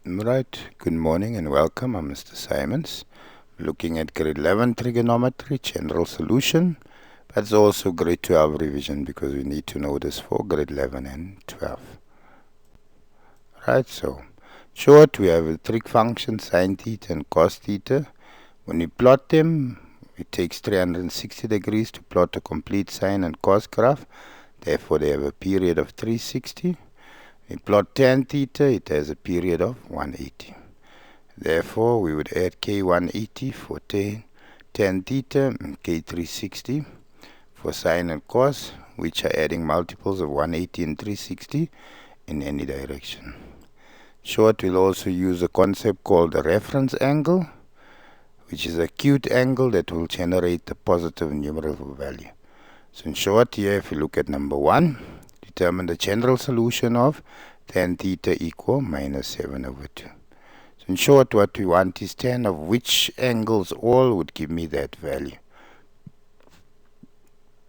Right, good morning and welcome. I'm Mr. Simons, looking at grade 11 trigonometry, general solution. That's also grade 12 revision because we need to know this for grade 11 and 12. Right, so short, we have a trig function sine theta and cos theta. When we plot them, it takes 360 degrees to plot a complete sine and cos graph. Therefore, they have a period of 360. We plot tan theta, it has a period of 180. Therefore, we would add K180 for tan theta and K360 for sine and cos, which are adding multiples of 180 and 360 in any direction. Short, we'll also use a concept called the reference angle, which is a acute angle that will generate the positive numerical value. So in short here, if you look at number 1, determine the general solution of tan theta equal minus 7 over 2. So in short, what we want is tan of which angles all would give me that value.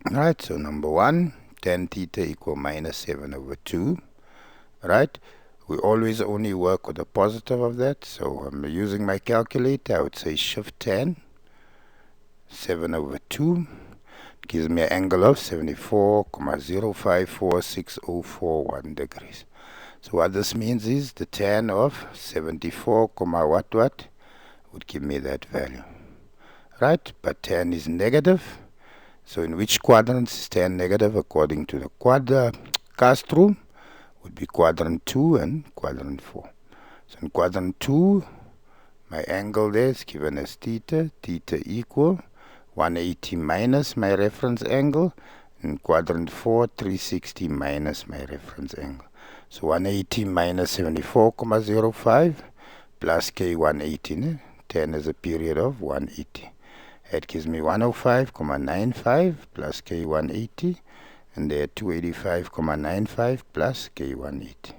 Right, so number 1, tan theta equal minus 7 over 2. Right, we always only work with the positive of that. So I'm using my calculator. I would say shift tan 7 over 2 gives me an angle of 74,0546041 degrees. So what this means is the tan of 74, what would give me that value. Right, but tan is negative. So in which quadrants is tan negative according to the cast rule? Would be quadrant 2 and quadrant 4. So in quadrant 2, my angle there is given as theta equal 180 minus my reference angle. In quadrant 4, 360 minus my reference angle. So 180 minus 74,05 plus K180. Tan is a period of 180. That gives me 105,95 plus K180. And there 285,95 plus K180.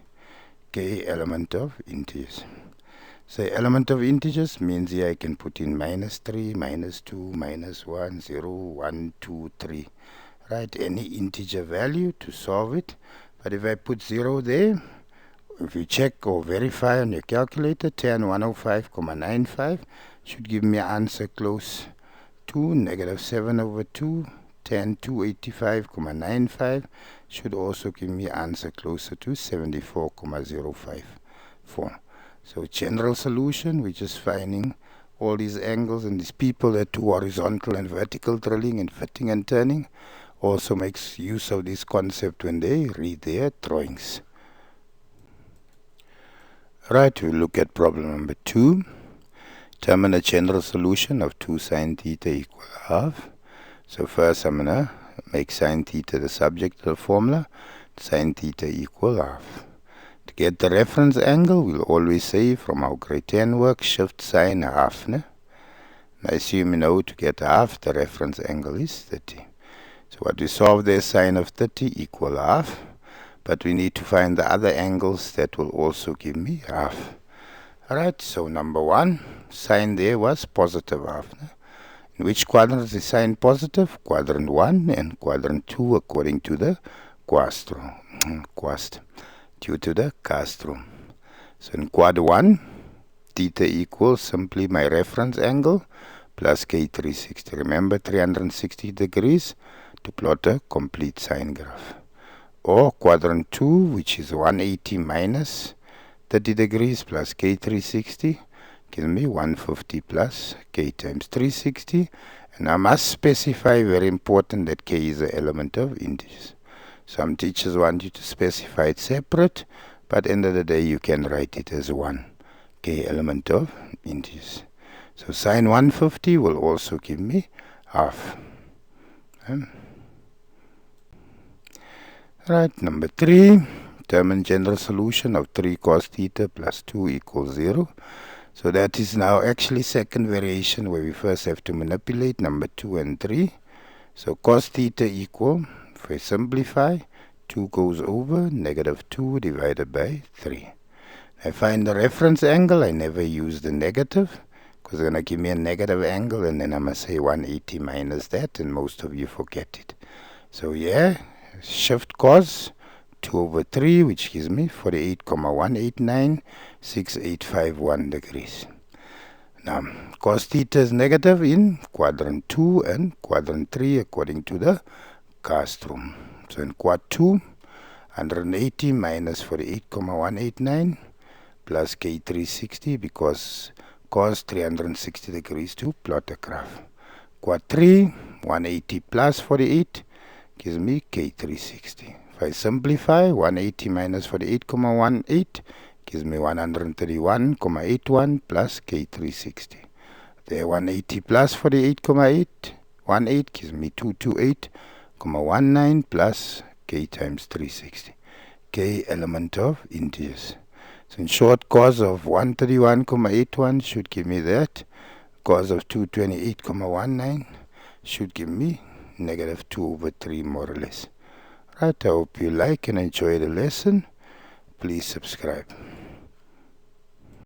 K element of integers. So element of integers means here I can put in minus 3, minus 2, minus 1, 0, 1, 2, 3. Right, any integer value to solve it. But if I put 0 there, if you check or verify on your calculator, tan 105,95 should give me an answer close to negative 7 over 2. Tan 285,95 should also give me an answer closer to 74,054. So general solution, we're just finding all these angles and these people that do horizontal and vertical drilling and fitting and turning also makes use of this concept when they read their drawings. Right, we'll look at problem number 2. Determine a general solution of 2 sine theta equal half. So first I'm going to make sine theta the subject of the formula. Sine theta equal half. To get the reference angle, we'll always say from our grade 10 work, shift sine half. I assume you know to get half, the reference angle is 30. So what we solve there, sine of 30 equal half. But we need to find the other angles that will also give me half. Alright, so number 1, sine there was positive half. In which quadrant is sine positive? Quadrant 1 and quadrant 2 according to the due to the cast rule. So in quad 1, theta equals simply my reference angle plus K360. Remember 360 degrees to plot a complete sine graph. Or quadrant 2, which is 180 minus 30 degrees plus K360, gives me 150 plus K times 360. And I must specify, very important, that K is an element of integers. Some teachers want you to specify it separate, but at the end of the day you can write it as 1. K element of integers. So sine 150 will also give me half. Right, number 3. Determine general solution of 3 cos theta plus 2 equals 0. So that is now actually second variation where we first have to manipulate number 2 and 3. So cos theta equal, if I simplify, 2 goes over, negative 2 divided by 3. I find the reference angle. I never use the negative because it's going to give me a negative angle, and then I must say 180 minus that, and most of you forget it. So yeah, shift cos 2 over 3, which gives me 48,189,6851 degrees. Now, cos theta is negative in quadrant 2 and quadrant 3 according to the cast rule. So in quad 2, 180 minus 48,189 plus K360, because cos 360 degrees to plot a graph. Quad 3, 180 plus 48 gives me K360. If I simplify, 180 minus 48,18 gives me 131,81 plus K360. There, 180 plus 48,18 gives me 228,19 plus K times 360. K element of integers. So in short, cos of 131,81 should give me that. Cos of 228,19 should give me negative 2 over 3 more or less. Right, I hope you like and enjoy the lesson. Please subscribe.